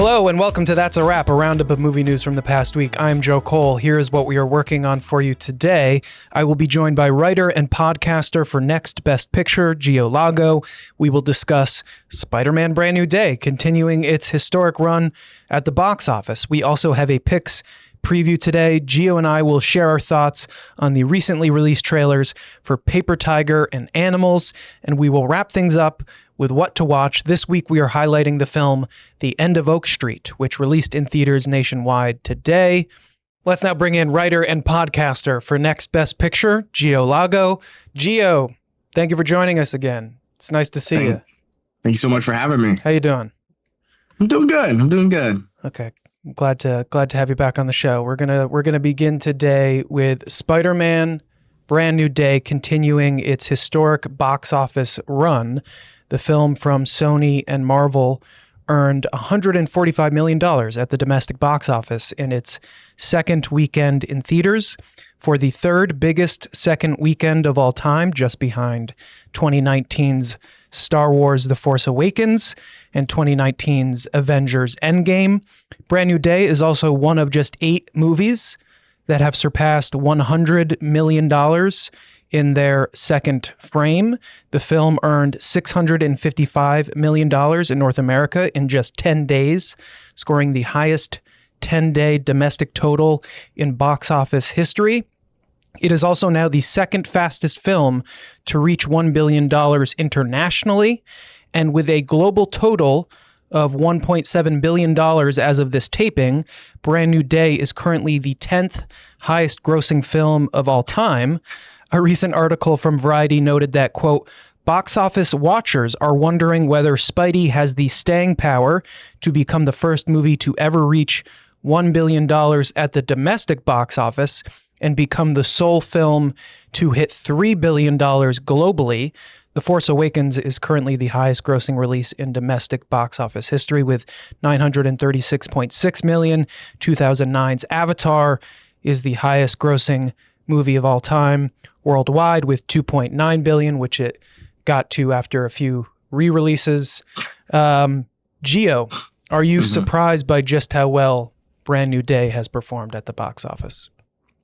Hello and welcome to That's a Wrap, a roundup of movie news from the past week. I'm Joe Kohle. Here is what we are working on for you today. I will be joined by writer and podcaster for Next Best Picture, Gio Lago. We will discuss Spider-Man Brand New Day, continuing its historic run at the box office. We also have a picks preview today. Gio and I will share our thoughts on the recently released trailers for Paper Tiger and Animals, and we will wrap things up with what to watch. This week we are highlighting the film The End of Oak Street, which released in theaters nationwide today. Let's now bring in writer and podcaster for Next Best Picture, Gio Lago. Gio, thank you for joining us again. It's nice to see you. Thank you so much for having me. How you doing? I'm doing good. Okay. I'm glad to have you back on the show. We're gonna begin today with Spider-Man Brand New Day, continuing its historic box office run. The film from Sony and Marvel earned $145 million at the domestic box office in its second weekend in theaters, for the third biggest second weekend of all time, just behind 2019's Star Wars The Force Awakens and 2019's Avengers Endgame. Brand New Day is also one of just 8 movies that have surpassed $100 million in their second frame. The film earned $655 million in North America in just 10 days, scoring the highest 10-day domestic total in box office history. It is also now the second fastest film to reach $1 billion internationally, and with a global total of $1.7 billion as of this taping, Brand New Day is currently the 10th highest grossing film of all time. A recent article from Variety noted that, quote, box office watchers are wondering whether Spidey has the staying power to become the first movie to ever reach $1 billion at the domestic box office and become the sole film to hit $3 billion globally. The Force Awakens is currently the highest grossing release in domestic box office history with $936.6 million. 2009's Avatar is the highest grossing movie of all time worldwide with $2.9 billion, which it got to after a few re-releases. Gio, are you surprised by just how well Brand New Day has performed at the box office?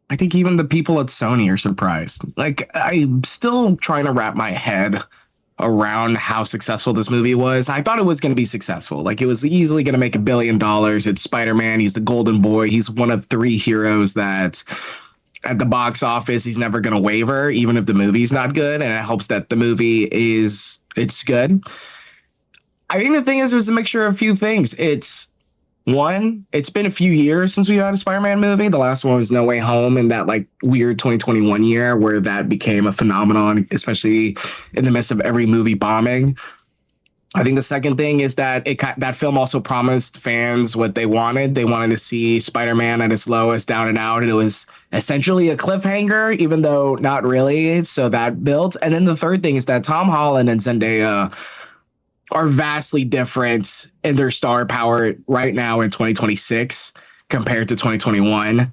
I think even the people at Sony are surprised. Like, I'm still trying to wrap my head around how successful this movie was. I thought it was going to be successful. Like, it was easily going to make $1 billion. It's Spider-Man. He's the golden boy. He's one of 3 heroes that at the box office, he's never going to waver, even if the movie's not good. And it helps that the movie it's good. I think the thing is, it was a mixture of a few things. It's been a few years since we had a Spider-Man movie. The last one was No Way Home in that like weird 2021 year where that became a phenomenon, especially in the midst of every movie bombing. I think the second thing is that that film also promised fans what they wanted. They wanted to see Spider-Man at its lowest, down and out. And it was essentially a cliffhanger, even though not really. So that built. And then the third thing is that Tom Holland and Zendaya are vastly different in their star power right now in 2026 compared to 2021.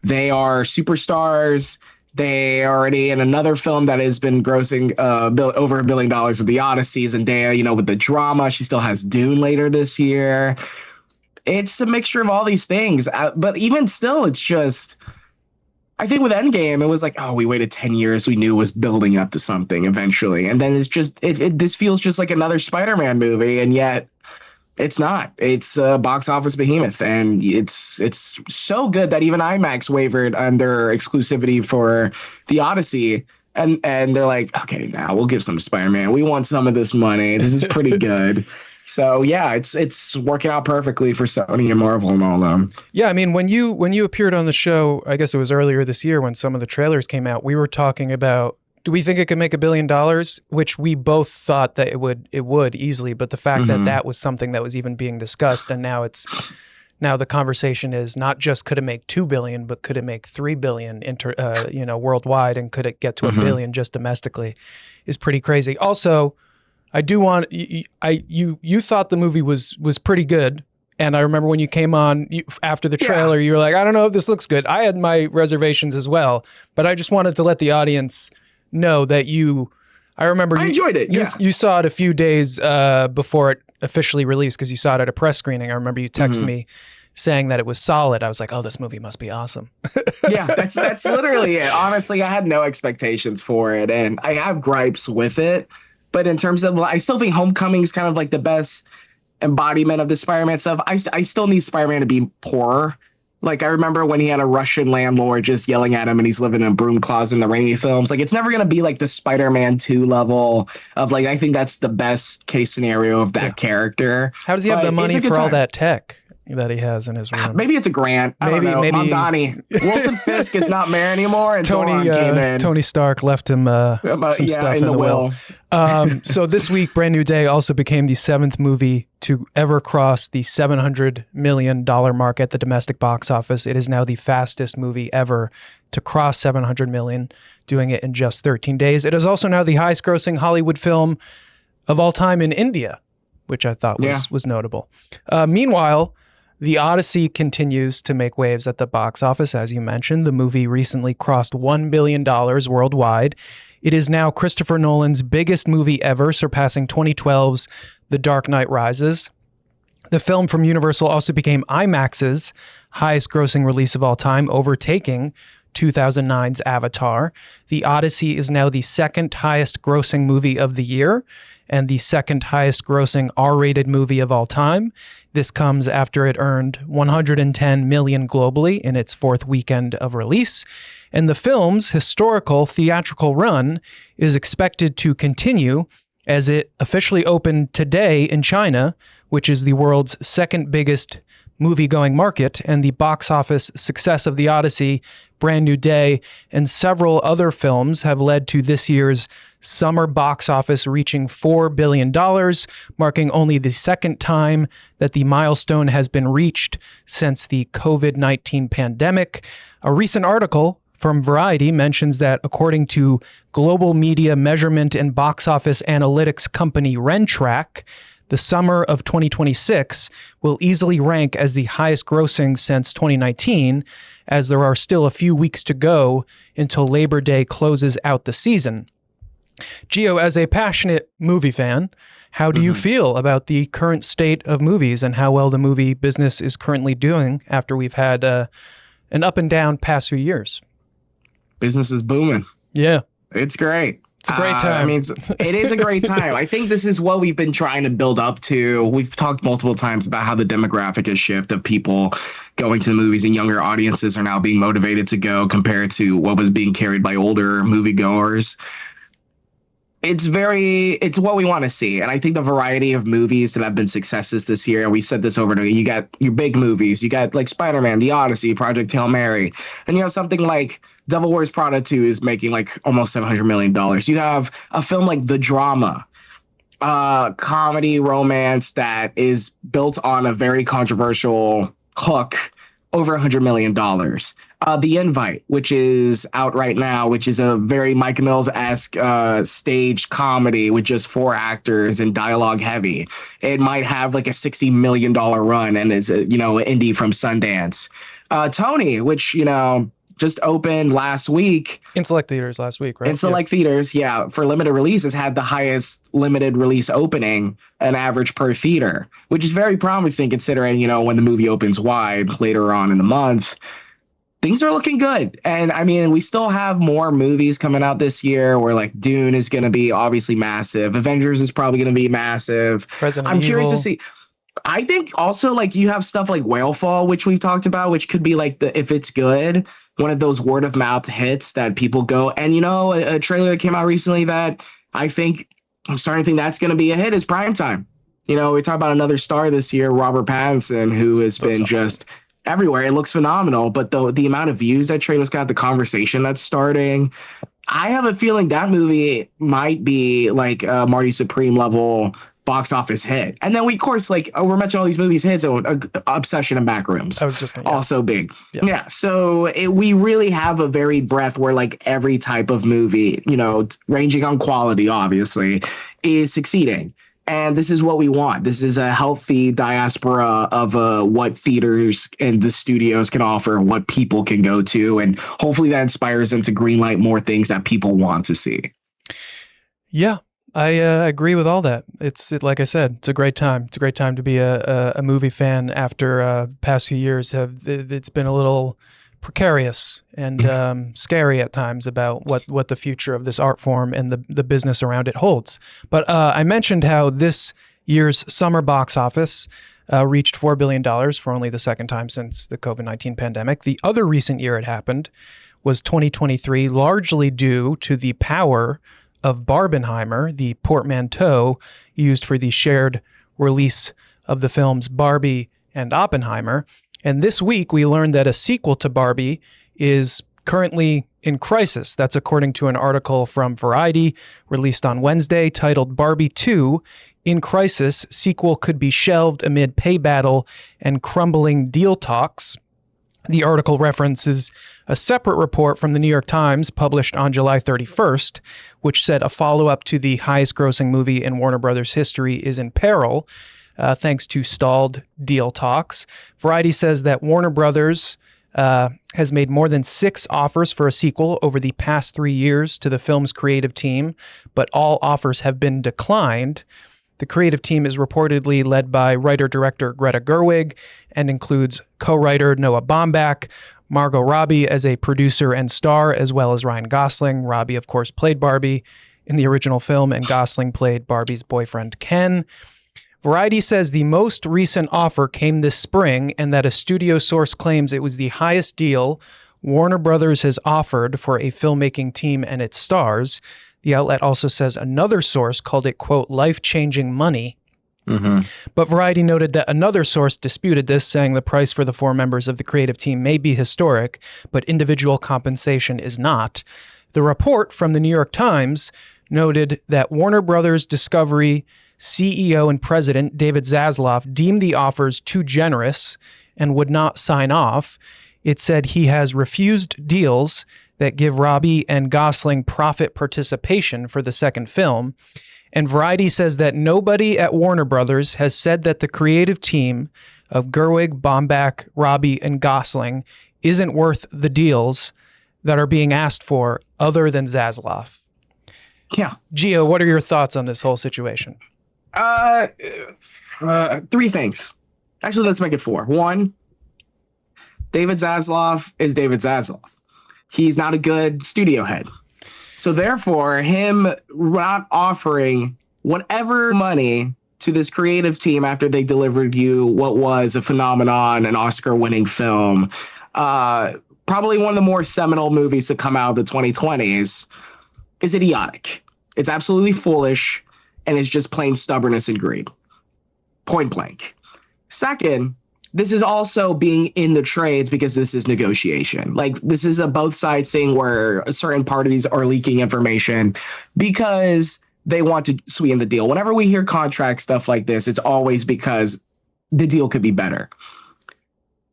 They are superstars. They are already in another film that has been grossing over $1 billion with the Odyssey. Zendaya, with the drama, she still has Dune later this year. It's a mixture of all these things. But even still, it's just, I think with Endgame, it was like, oh, we waited 10 years. We knew it was building up to something eventually. And then it's just, this feels just like another Spider-Man movie. And yet it's not. It's a box office behemoth. And it's so good that even IMAX wavered under exclusivity for the Odyssey. And they're like, okay, now we'll give some to Spider-Man. We want some of this money. This is pretty good. So yeah, it's working out perfectly for Sony and Marvel and all them. Yeah, I mean, when you appeared on the show, I guess it was earlier this year when some of the trailers came out, we were talking about, do we think it could make $1 billion? Which we both thought that it would easily, but the fact that was something that was even being discussed, and now the conversation is not just could it make $2 billion, but could it make $3 billion worldwide, and could it get to $1 billion just domestically, is pretty crazy. Also, I do want you thought the movie was pretty good, and I remember when you came on after the trailer, you were like, I don't know if this looks good. I had my reservations as well, but I just wanted to let the audience know that I remember I enjoyed it. You saw it a few days before it officially released, because you saw it at a press screening. I remember you texted Mhm. me saying that it was solid. I was like, oh, this movie must be awesome. Yeah, that's literally it. Honestly, I had no expectations for it, and I have gripes with it. But in terms of, I still think Homecoming is kind of like the best embodiment of the Spider-Man stuff. I still need Spider-Man to be poorer. Like, I remember when he had a Russian landlord just yelling at him and he's living in a broom closet in the Raimi films. Like, it's never going to be like the Spider-Man 2 level of, like, I think that's the best case scenario of that character. How does he have But the money it's a good for all time. that tech that he has in his room? Maybe it's a grant. I don't know. Mamdani. Wilson Fisk is not mayor anymore, and Zoran came in. Tony Stark left him some stuff in the will. So this week, Brand New Day also became the 7th movie to ever cross the $700 million mark at the domestic box office. It is now the fastest movie ever to cross $700 million, doing it in just 13 days. It is also now the highest grossing Hollywood film of all time in India, which I thought was notable. Meanwhile, the Odyssey continues to make waves at the box office. As you mentioned, the movie recently crossed $1 billion worldwide. It is now Christopher Nolan's biggest movie ever, surpassing 2012's The Dark Knight Rises. The film from Universal also became IMAX's highest grossing release of all time, overtaking 2009's Avatar. The Odyssey is now the second highest grossing movie of the year and the second highest grossing R-rated movie of all time. This comes after it earned $110 million globally in its 4th weekend of release. And the film's historical theatrical run is expected to continue as it officially opened today in China, which is the world's second biggest movie-going market, and the box office success of The Odyssey, Brand New Day, and several other films have led to this year's summer box office reaching $4 billion, marking only the second time that the milestone has been reached since the COVID-19 pandemic. A recent article from Variety mentions that according to global media measurement and box office analytics company Rentrack, the summer of 2026 will easily rank as the highest grossing since 2019, as there are still a few weeks to go until Labor Day closes out the season. Gio, as a passionate movie fan, how do you feel about the current state of movies and how well the movie business is currently doing after we've had an up and down past few years? Business is booming. Yeah. It's great. It's a great time. I mean, it is a great time. I think this is what we've been trying to build up to. We've talked multiple times about how the demographic has shifted of people going to the movies, and younger audiences are now being motivated to go compared to what was being carried by older moviegoers. It's what we want to see. And I think the variety of movies that have been successes this year, and we said this over and over, you got your big movies, you got like Spider-Man, The Odyssey, Project Hail Mary, and you have something like Devil Wears Prada 2 is making like almost $700 million. You have a film like The Drama, comedy romance that is built on a very controversial hook, over $100 million. The Invite, which is out right now, which is a very Mike Mills-esque staged comedy with just 4 actors and dialogue heavy. It might have like a $60 million run and is an indie from Sundance. Tony, which just opened last week. In select theaters last week, right? In select theaters, yeah. For limited releases, had the highest limited release opening, an average per theater, which is very promising considering, when the movie opens wide later on in the month. Things are looking good. And I mean, we still have more movies coming out this year where like Dune is going to be obviously massive. Avengers is probably going to be massive. I'm curious to see. I think also like you have stuff like Whalefall, which we've talked about, which could be like if it's good, one of those word of mouth hits that people go. And, a trailer that came out recently that I'm starting to think that's going to be a hit is Primetime. We talk about another star this year, Robert Pattinson, who has been just everywhere. It looks phenomenal. But the amount of views that trailer's got, the conversation that's starting, I have a feeling that movie might be like a Marty Supreme level box office hit. And then we, of course, we're mentioning all these movies hits, so Obsession and Backrooms. I was just thinking, also big. Yeah. So we really have a varied breadth where like every type of movie, ranging on quality, obviously, is succeeding. And this is what we want. This is a healthy diaspora of what theaters and the studios can offer, what people can go to. And hopefully that inspires them to greenlight more things that people want to see. Yeah. I agree with all that. Like I said, it's a great time. It's a great time to be a movie fan after past few years it's been a little precarious and scary at times about what the future of this art form and the business around it holds. But I mentioned how this year's summer box office reached $4 billion for only the second time since the COVID-19 pandemic. The other recent year it happened was 2023, largely due to the power of Barbenheimer, the portmanteau used for the shared release of the films Barbie and Oppenheimer. And this week, we learned that a sequel to Barbie is currently in crisis. That's according to an article from Variety released on Wednesday titled Barbie 2 in Crisis. Sequel could be shelved amid pay battle and crumbling deal talks. The article references a separate report from the New York Times published on July 31st, which said a follow-up to the highest-grossing movie in Warner Brothers history is in peril, thanks to stalled deal talks. Variety says that Warner Brothers has made more than 6 offers for a sequel over the past 3 years to the film's creative team, but all offers have been declined. The creative team is reportedly led by writer-director Greta Gerwig and includes co-writer Noah Baumbach, Margot Robbie as a producer and star, as well as Ryan Gosling. Robbie, of course, played Barbie in the original film, and Gosling played Barbie's boyfriend, Ken. Variety says the most recent offer came this spring and that a studio source claims it was the highest deal Warner Brothers has offered for a filmmaking team and its stars. The outlet also says another source called it, quote, life-changing money. Mm-hmm. But Variety noted that another source disputed this, saying the price for the 4 members of the creative team may be historic, but individual compensation is not. The report from the New York Times noted that Warner Brothers Discovery CEO and president David Zaslav deemed the offers too generous and would not sign off. It said he has refused deals that give Robbie and Gosling profit participation for the second film. And Variety says that nobody at Warner Brothers has said that the creative team of Gerwig, Baumbach, Robbie, and Gosling isn't worth the deals that are being asked for other than Zaslav. Yeah. Gio, what are your thoughts on this whole situation? 3 things. Actually, let's make it 4. 1, David Zaslav is David Zaslav. He's not a good studio head. So therefore, him not offering whatever money to this creative team after they delivered you what was a phenomenon, an Oscar-winning film, probably one of the more seminal movies to come out of the 2020s, is idiotic. It's absolutely foolish, and it's just plain stubbornness and greed. Point blank. Second, this is also being in the trades because this is negotiation. Like, this is a both sides thing where certain parties are leaking information because they want to sweeten the deal. Whenever we hear contract stuff like this, it's always because the deal could be better.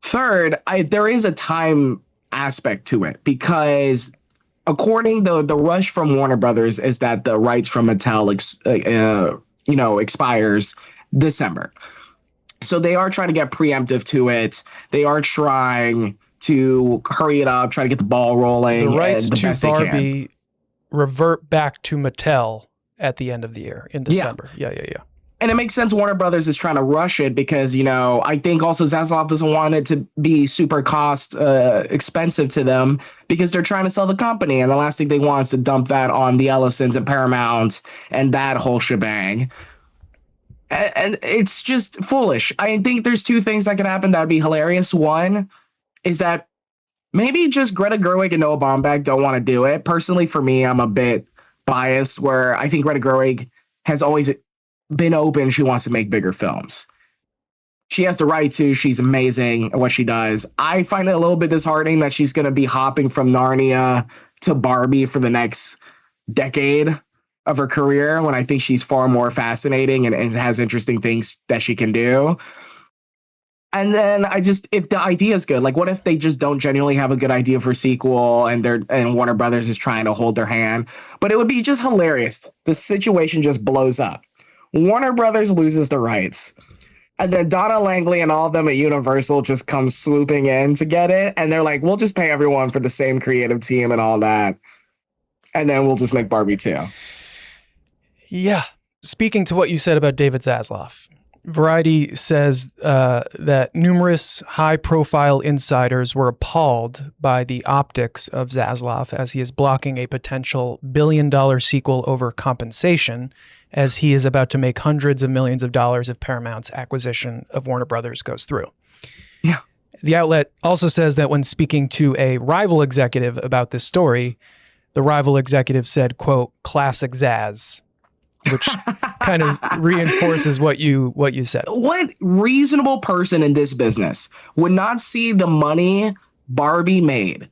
Third, there is a time aspect to it because according to the rush from Warner Brothers is that the rights from Mattel expires December. So they are trying to get preemptive to it. They are trying to hurry it up, try to get the ball rolling. The rights to Barbie revert back to Mattel at the end of the year in December. Yeah. And it makes sense Warner Brothers is trying to rush it because, I think also Zaslav doesn't want it to be super cost expensive to them because they're trying to sell the company. And the last thing they want is to dump that on the Ellisons and Paramount and that whole shebang. And it's just foolish. I think there's 2 things that could happen that would be hilarious. One is that maybe just Greta Gerwig and Noah Baumbach don't want to do it. Personally, for me, I'm a bit biased where I think Greta Gerwig has always been open. She wants to make bigger films. She has the right to. She's amazing at what she does. I find it a little bit disheartening that she's going to be hopping from Narnia to Barbie for the next decade of her career when I think she's far more fascinating and has interesting things that she can do. And then if the idea is good, like what if they just don't genuinely have a good idea for a sequel and Warner Brothers is trying to hold their hand? But it would be just hilarious. The situation just blows up. Warner Brothers loses the rights. And then Donna Langley and all of them at Universal just come swooping in to get it. And they're like, we'll just pay everyone for the same creative team and all that. And then we'll just make Barbie 2. Yeah. Speaking to what you said about David Zaslav, Variety says that numerous high-profile insiders were appalled by the optics of Zaslav as he is blocking a potential billion-dollar sequel over compensation, as he is about to make hundreds of millions of dollars if Paramount's acquisition of Warner Brothers goes through. Yeah. The outlet also says that when speaking to a rival executive about this story, the rival executive said, quote, "classic Zaz," which kind of reinforces what you said. What reasonable person in this business would not see the money Barbie made,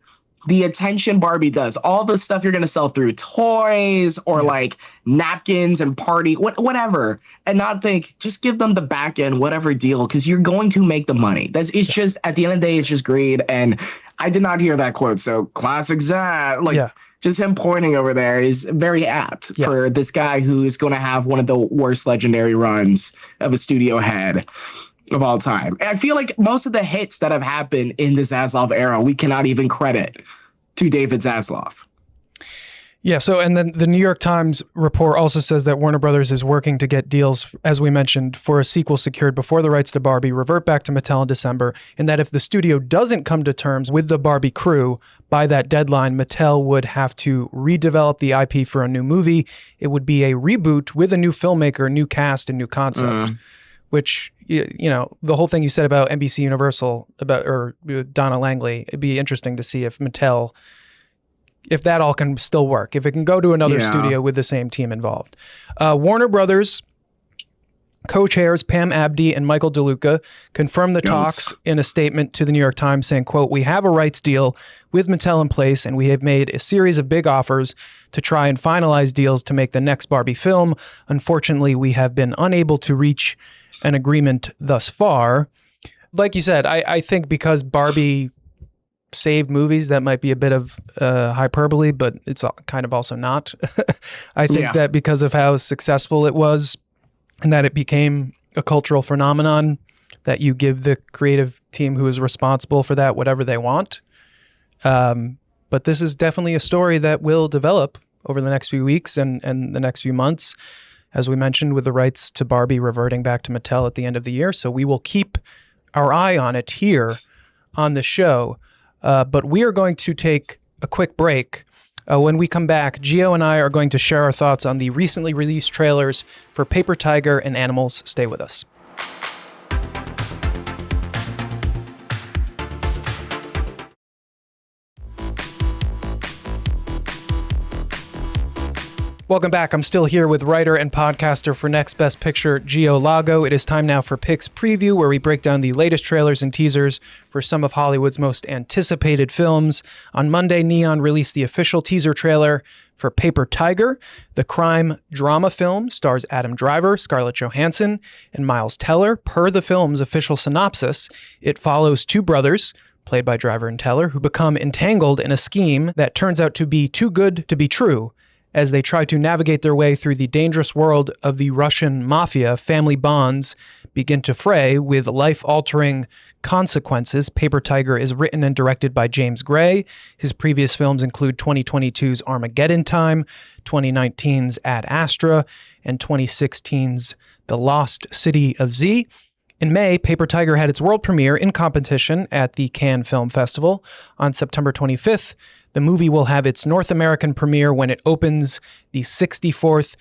the attention Barbie does, all the stuff you're going to sell through toys or like napkins and party, whatever, and not think, just give them the back end, whatever deal, because you're going to make the money. It's just, at the end of the day, it's just greed. And I did not hear that quote. So classic Zach, just him pointing over there is very apt for this guy who is going to have one of the worst legendary runs of a studio head of all time. And I feel like most of the hits that have happened in the Zaslav era, we cannot even credit to David Zaslav. Yeah. So, and then the New York Times report also says that Warner Brothers is working to get deals, as we mentioned, for a sequel secured before the rights to Barbie revert back to Mattel in December, and that if the studio doesn't come to terms with the Barbie crew by that deadline, Mattel would have to redevelop the IP for a new movie. It would be a reboot with a new filmmaker, new cast, and new concept. Which, you know, the whole thing you said about NBC Universal, or Donna Langley, it'd be interesting to see if Mattel, if that all can still work, if it can go to another studio with the same team involved. Warner Brothers co-chairs Pam Abdi and Michael DeLuca confirmed the talks in a statement to the New York Times saying, quote, "We have a rights deal with Mattel in place, and we have made a series of big offers to try and finalize deals to make the next Barbie film. Unfortunately, we have been unable to reach an agreement thus far." Like you said, I think because Barbie saved movies, that might be a bit of hyperbole, but it's kind of also not. I think that because of how successful it was and that it became a cultural phenomenon, that you give the creative team who is responsible for that whatever they want. But this is definitely a story that will develop over the next few weeks and the next few months, as we mentioned, with the rights to Barbie reverting back to Mattel at the end of the year. So we will keep our eye on it here on the show. But we are going to take a quick break. When we come back, Gio and I are going to share our thoughts on the recently released trailers for Paper Tiger and Animals. Stay with us. Welcome back. I'm still here with writer and podcaster for Next Best Picture, Gio Lago. It is time now for Picks Preview, where we break down the latest trailers and teasers for some of Hollywood's most anticipated films. On Monday, Neon released the official teaser trailer for Paper Tiger. The crime drama film stars Adam Driver, Scarlett Johansson, and Miles Teller. Per the film's official synopsis, it follows two brothers, played by Driver and Teller, who become entangled in a scheme that turns out to be too good to be true. As they try to navigate their way through the dangerous world of the Russian mafia, family bonds begin to fray with life-altering consequences. Paper Tiger is written and directed by James Gray. His previous films include 2022's Armageddon Time, 2019's Ad Astra, and 2016's The Lost City of Z. In May, Paper Tiger had its world premiere in competition at the Cannes Film Festival. On September 25th, the movie will have its North American premiere when it opens the 64th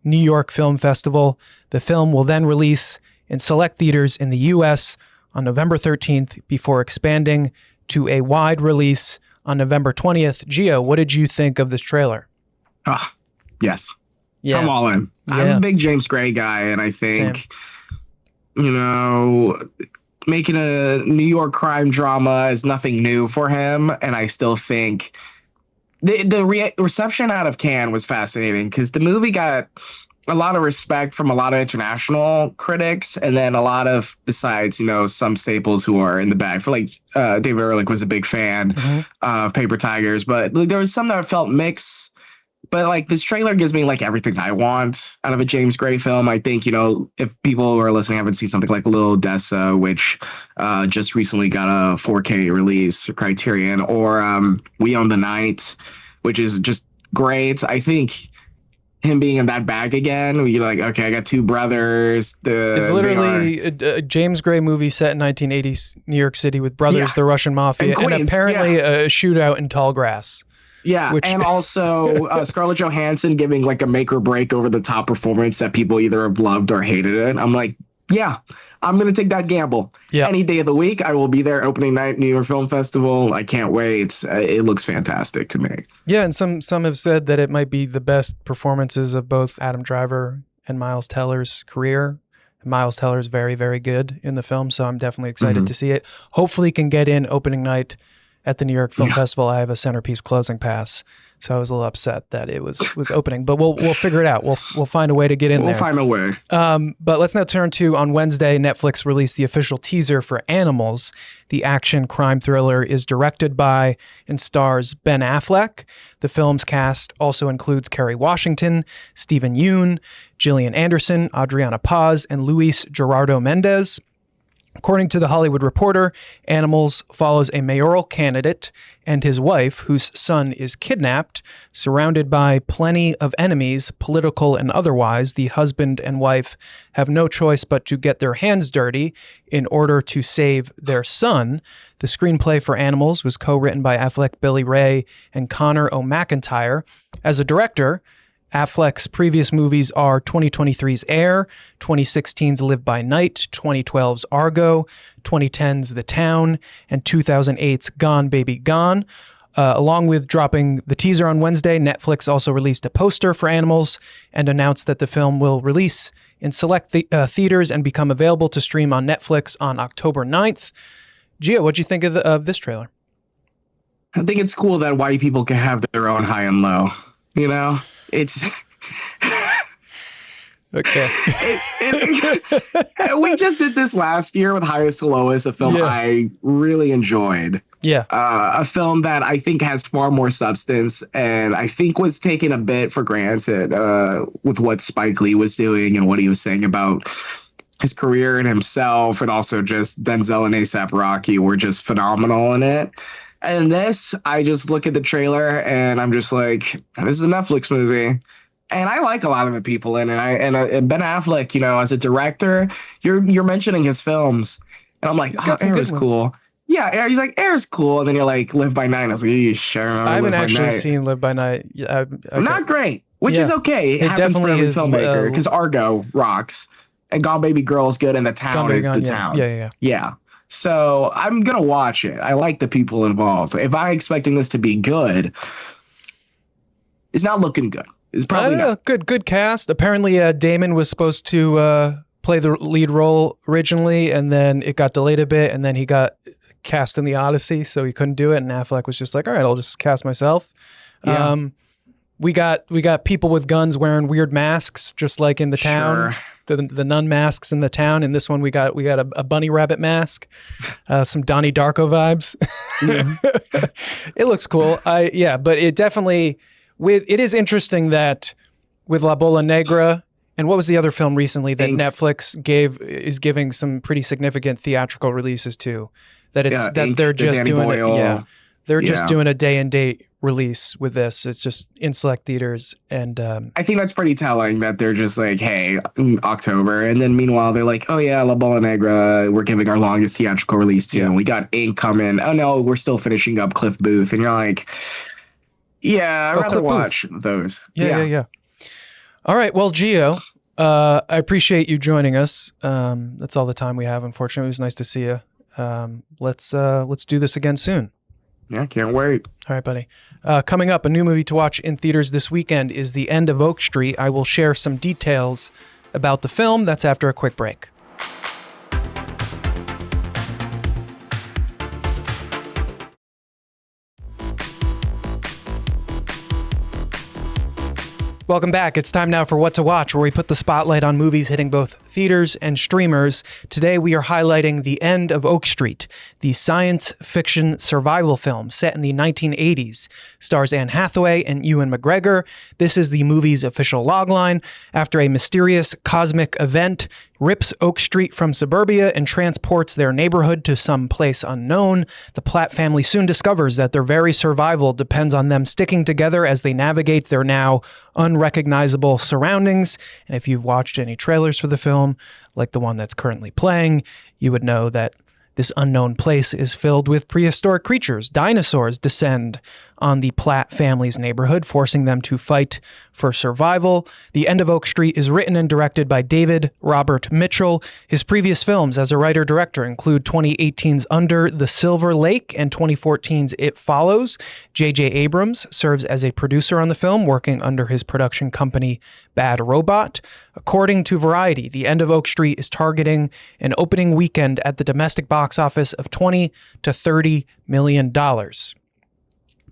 New York Film Festival. The film will then release in select theaters in the U.S. on November 13th before expanding to a wide release on November 20th. Gio, what did you think of this trailer? Yes. I'm all in. I'm a big James Gray guy, and I think, making a New York crime drama is nothing new for him. And I still think the reception out of Cannes was fascinating because the movie got a lot of respect from a lot of international critics. And then a lot of, besides, some staples who are in the bag. For David Ehrlich was a big fan of Paper Tigers, but there was some that felt mixed. But this trailer gives me everything I want out of a James Gray film. I think, if people who are listening haven't seen something like Little Odessa, which just recently got a 4K release Criterion, or We Own the Night, which is just great. I think him being in that bag again. You're like, okay, I got two brothers. It's literally a James Gray movie set in 1980s New York City with brothers, the Russian mafia, and apparently a shootout in tall grass. Yeah, and also Scarlett Johansson giving like a make or break over the top performance that people either have loved or hated it. I'm like, yeah, I'm going to take that gamble. Any day of the week, I will be there opening night, New York Film Festival. I can't wait. It looks fantastic to me. Yeah, and some have said that it might be the best performances of both Adam Driver and Miles Teller's career. Miles Teller's very, very good in the film, so I'm definitely excited to see it. Hopefully can get in opening night at the New York Film Festival. I have a Centerpiece closing pass, so I was a little upset that it was opening, but we'll figure it out. We'll find a way to get in there. We'll find a way. But let's now turn to, on Wednesday, Netflix released the official teaser for Animals. The action crime thriller is directed by and stars Ben Affleck. The film's cast also includes Kerry Washington, Stephen Yeun, Gillian Anderson, Adriana Paz, and Luis Gerardo Mendez. According to The Hollywood Reporter, Animals follows a mayoral candidate and his wife, whose son is kidnapped. Surrounded by plenty of enemies, political and otherwise, the husband and wife have no choice but to get their hands dirty in order to save their son. The screenplay for Animals was co-written by Affleck, Billy Ray, and Connor O'McIntyre. As a director, Affleck's previous movies are 2023's Air, 2016's Live by Night, 2012's Argo, 2010's The Town, and 2008's Gone Baby Gone. Along with dropping the teaser on Wednesday, Netflix also released a poster for Animals and announced that the film will release in select theaters and become available to stream on Netflix on October 9th. Gio, what'd you think of this trailer? I think it's cool that white people can have their own high and low, you know? It's okay. We just did this last year with Highest to Lowest, a film I really enjoyed. Yeah. A film that I think has far more substance and I think was taken a bit for granted with what Spike Lee was doing and what he was saying about his career and himself, and also just Denzel and A$AP Rocky were just phenomenal in it. And this, I just look at the trailer and I'm just like, this is a Netflix movie. And I like a lot of the people in it. And Ben Affleck, you know, as a director, you're mentioning his films. And I'm like, Air is cool. Yeah, Air, he's like, Air is cool. And then you're like, Live by Night. I was like, you sure? I haven't actually seen Live by Night. Okay. Not great, which is okay. It happens for every filmmaker because Argo rocks. And Gone Baby Girl is good and The Town is The Town. Yeah. So I'm going to watch it. I like the people involved. If I'm expecting this to be good, it's not looking good. It's probably not. Good cast. Apparently, Damon was supposed to play the lead role originally, and then it got delayed a bit, and then he got cast in the Odyssey, so he couldn't do it, and Affleck was just like, all right, I'll just cast myself. Yeah. We got people with guns wearing weird masks, just like in The Town. The nun masks in The Town. In this one, we got a bunny rabbit mask, some Donnie Darko vibes. It looks cool. But it definitely it is interesting that with La Bola Negra and what was the other film recently that Netflix is giving some pretty significant theatrical releases to. That it's that they're just doing it. They're just doing a day and date release with this. It's just in select theaters, and I think that's pretty telling that they're just like, hey, October, and then meanwhile they're like, oh yeah, La Bola Negra, we're giving our longest theatrical release too, and we got Ink coming. Oh no, we're still finishing up Cliff Booth, and you're like, yeah, I'd rather watch those. Yeah. All right, well, Gio, I appreciate you joining us. That's all the time we have. Unfortunately, it was nice to see you. Let's do this again soon. Yeah, can't wait. All right, buddy. Coming up, a new movie to watch in theaters this weekend is The End of Oak Street. I will share some details about the film. That's after a quick break. Welcome back. It's time now for What to Watch, where we put the spotlight on movies hitting both theaters and streamers. Today, we are highlighting The End of Oak Street, the science fiction survival film set in the 1980s. Stars Anne Hathaway and Ewan McGregor. This is the movie's official logline. After a mysterious cosmic event rips Oak Street from suburbia and transports their neighborhood to some place unknown, the Platt family soon discovers that their very survival depends on them sticking together as they navigate their now unreal unrecognizable surroundings. And if you've watched any trailers for the film, like the one that's currently playing, you would know that this unknown place is filled with prehistoric creatures. Dinosaurs descend on the Platt family's neighborhood, forcing them to fight for survival. The End of Oak Street is written and directed by David Robert Mitchell. His previous films as a writer-director include 2018's Under the Silver Lake and 2014's It Follows. J.J. Abrams serves as a producer on the film, working under his production company Bad Robot. According to Variety, The End of Oak Street is targeting an opening weekend at the domestic box office of $20 to $30 million.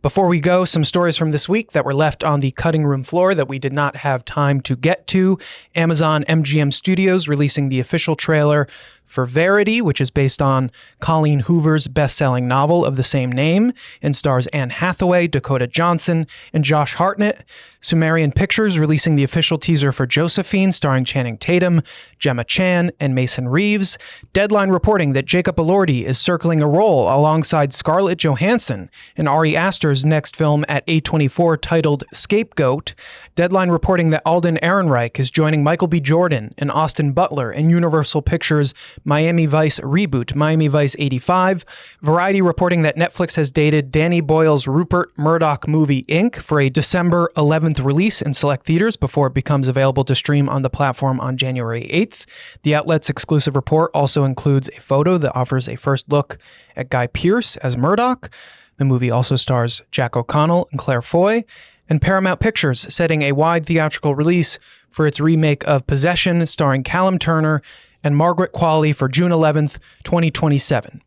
Before we go, some stories from this week that were left on the cutting room floor that we did not have time to get to. Amazon MGM Studios releasing the official trailer for Verity, which is based on Colleen Hoover's best-selling novel of the same name and stars Anne Hathaway, Dakota Johnson, and Josh Hartnett. Sumerian Pictures releasing the official teaser for Josephine, starring Channing Tatum, Gemma Chan, and Mason Reeves. Deadline reporting that Jacob Elordi is circling a role alongside Scarlett Johansson in Ari Aster's next film at A24 titled Scapegoat. Deadline reporting that Alden Ehrenreich is joining Michael B. Jordan and Austin Butler in Universal Pictures' Miami Vice reboot, Miami Vice 85. Variety reporting that Netflix has dated Danny Boyle's Rupert Murdoch movie Inc. for a December 11th release in select theaters before it becomes available to stream on the platform on January 8th. The outlet's exclusive report also includes a photo that offers a first look at Guy Pearce as Murdoch. The movie also stars Jack O'Connell and Claire Foy. And Paramount Pictures setting a wide theatrical release for its remake of Possession, starring Callum Turner and Margaret Qualley, for June 11th, 2027.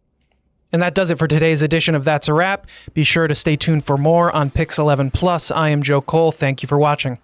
And that does it for today's edition of That's a Wrap. Be sure to stay tuned for more on Pix 11 Plus. I am Joe Kohle. Thank you for watching.